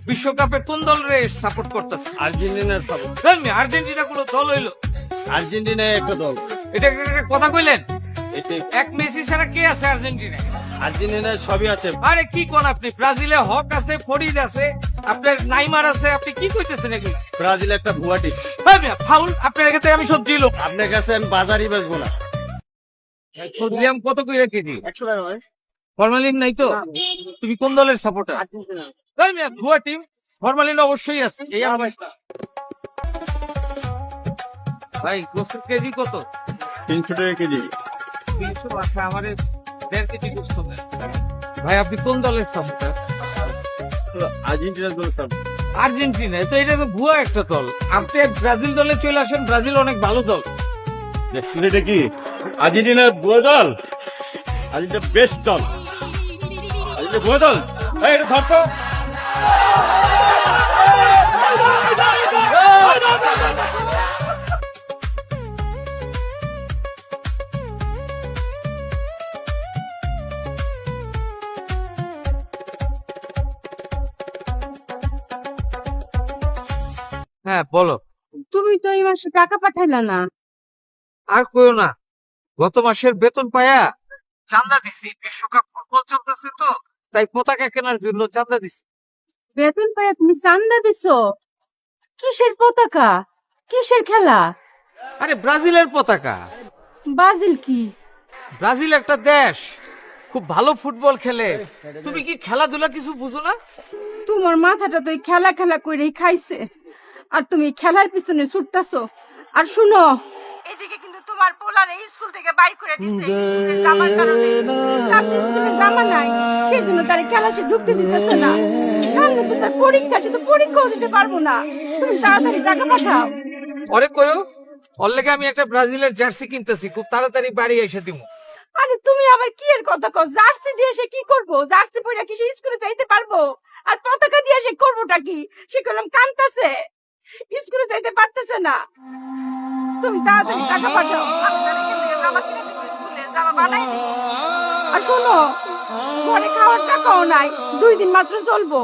বিশ্বকাপে কোন দলরে সাপোর্ট করতেছে? আর্জেন্টিনার সাপোর্ট। আর্জেন্টিনা কোনো দল হইলো? আর্জেন্টিনা একটা দল। এটা একটা কথা কইলেন? এটাই। এক মেসি ছাড়া কে আছে আর্জেন্টিনায়? আর্জেন্টিনার সবই আছে। আরে কি কোন আপনি? ব্রাজিলে হক আছে, ফরিদ আছে, আপনার নাইমার আছে, আপনি কি কইতেছেন এগুলো? ব্রাজিল একটা ভুয়া টিম। ফাউল, আপনার কাছে আমি সবজি লোক। আপনার কাছে আমি বাজারই বেচবো না। দিলাম কত কইরা কেজি? 100 টাকা ভাই। ফরমালিন নাই তো? তুমি কোন দলের সাপোর্টার? আর্জেন্টিনা। ভুয়া টিম, ফরমালিন অবশ্যই আছে। এই আমার ভাই গোস্তের কেজি কত? 300 টাকা কেজি। 300 আছে, আমাদের 1.5 কেজি গোস্ত দেন। ভাই আপনি কোন দলের সাপোর্টার? আর্জেন্টিনার দল সাপোর্ট। আর্জেন্টিনা? তো এটা তো ভুয়া একটা দল। আপনি ব্রাজিল দলে চলে আসেন, ব্রাজিল অনেক ভালো দল। দেখছেন এটা কি? আর্জেন্টিনার ভুয়া দল। আর্জেন্টিনা বেস্ট দল। আর্জেন্টিনা ভুয়া দল। এই এটা ধর তো। হ্যাঁ বলো। তুমি তো এই মাসে টাকা পাঠাইলা না। আর কইও না, গত মাসের বেতন পায়া চাঁদা দিছি। বিশ্বকাপ ফুটবল চলতেছে তো, তাই পতাকা কেনার জন্য চাঁদা দিছি। বেতন পাইয়া তুমি চান্দা দিছো? কিসের পতাকা? কিসের খেলা? আরে ব্রাজিলের পতাকা। ব্রাজিল কি? ব্রাজিল একটা দেশ, খুব ভালো ফুটবল খেলে। তুমি কি খেলাধুলা কিছু বুঝো না? তোমার মাথাটা তো এই খেলা খেলা করেই খাইছে, আর তুমি খেলার পিছনে ছুটতাছো। আর শুনো, এদিকে কিন্তু তোমার পোলারে স্কুল থেকে বাইর করে দিছে স্কুলের জামার কারণে। তার তো স্কুলে জামা নাই, সেই জন্য তার ক্লাসে ঢুকতে দিতেছে না। সামনে তো তার পরীক্ষা, সে তো পরীক্ষাও দিতে পারবো না। তুমি তাড়াতাড়ি টাকা পাঠাও। পরে কয়ো, ওর লেগে আমি একটা ব্রাজিলের জার্সি কিনতেছি, খুব তাড়াতাড়ি বাড়ি এসে দিব। আরে তুমি আবার কি এর কথা কও? জার্সি দিয়ে সে কি করবো? জার্সি পরে কি সে স্কুলে যাইতে পারবো? আর পতাকা দিয়ে সে করবোটা কি? সে কলম কানতাছে, স্কুলে যাইতে পারতেছে না। তুমি তাড়াতাড়ি টাকা পাঠাও, আমি তার এখান থেকে জামা কিনে দেবো, স্কুলে জামা বানাই দিব। আর শোনো, ঘরে খাওয়ার টাকাও নাই, 2 দিন মাত্র চলবো।